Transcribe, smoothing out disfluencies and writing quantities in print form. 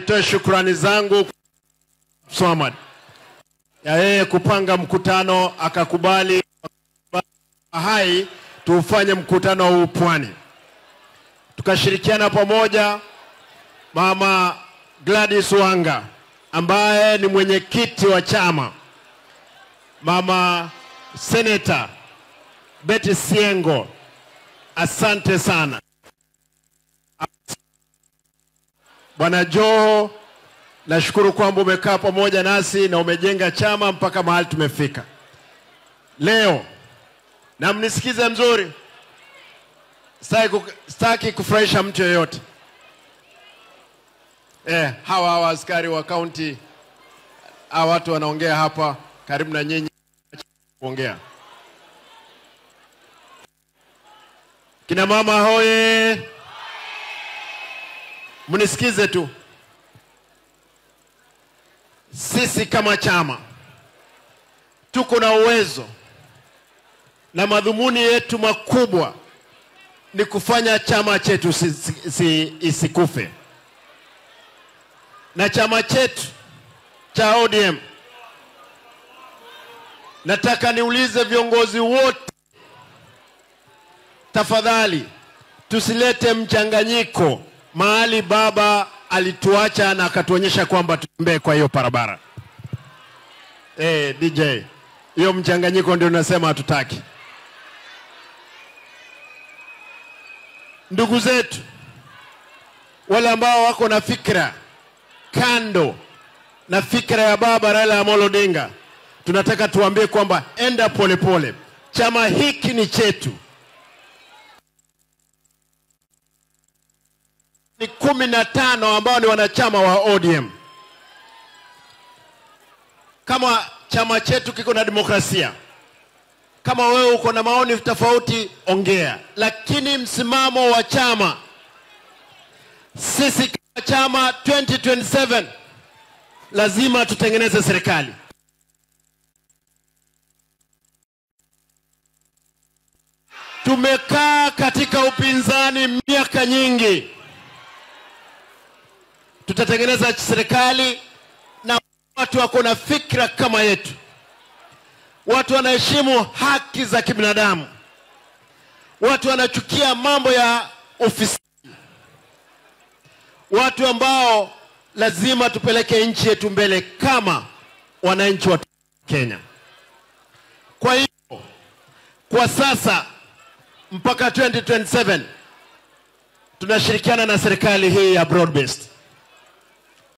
Nitoe shukrani zangu Swamad ya yeye kupanga mkutano akakubali hai tufanye mkutano huu Pwani. Tukashirikiana pamoja Mama Gladys Wanga ambaye ni mwenyekiti wa chama, Mama Senator Betty Siengo, asante sana. Bwana Joho, nashukuru kwamba umekaa pamoja nasi na umejenga chama mpaka mahali tumefika leo. Na mnisikize mzuri, sitaki kufurahisha mtu yeyote. Hawa askari wa county, hawa watu wanaongea hapa karibu na nyinyi kuongea. Kina mama hoye, mnisikize tu. Sisi kama chama tuko na uwezo na madhumuni yetu makubwa ni kufanya chama chetu isikufe. Na chama chetu cha ODM, nataka niulize viongozi wote, tafadhali tusilete mchanganyiko mahali baba alituacha na akatuonyesha kwamba tutembee kwa hiyo barabara. DJ, hiyo mchanganyiko ndio nasema hatutaki. Ndugu zetu wale ambao wako na fikra kando na fikra ya baba Raila Amolo Odinga, tunataka tuambie kwamba enda pole pole. Chama hiki ni chetu. Ni 15 ambao ni wanachama wa ODM. Kama chama chetu kiko na demokrasia, kama wewe uko na maoni tofauti ongea, lakini msimamo wa chama, sisi kama chama 2027 lazima tutengeneze serikali. Tumekaa katika upinzani miaka nyingi. Tutatengeneza serikali na watu wako na fikra kama yetu. Watu wanaheshimu haki za kibinadamu. Watu wanachukia mambo ya ofisi. Watu ambao lazima tupeleke nchi yetu mbele kama wananchi wa Kenya. Kwa hiyo kwa sasa mpaka 2027 tunashirikiana na serikali hii ya broad based.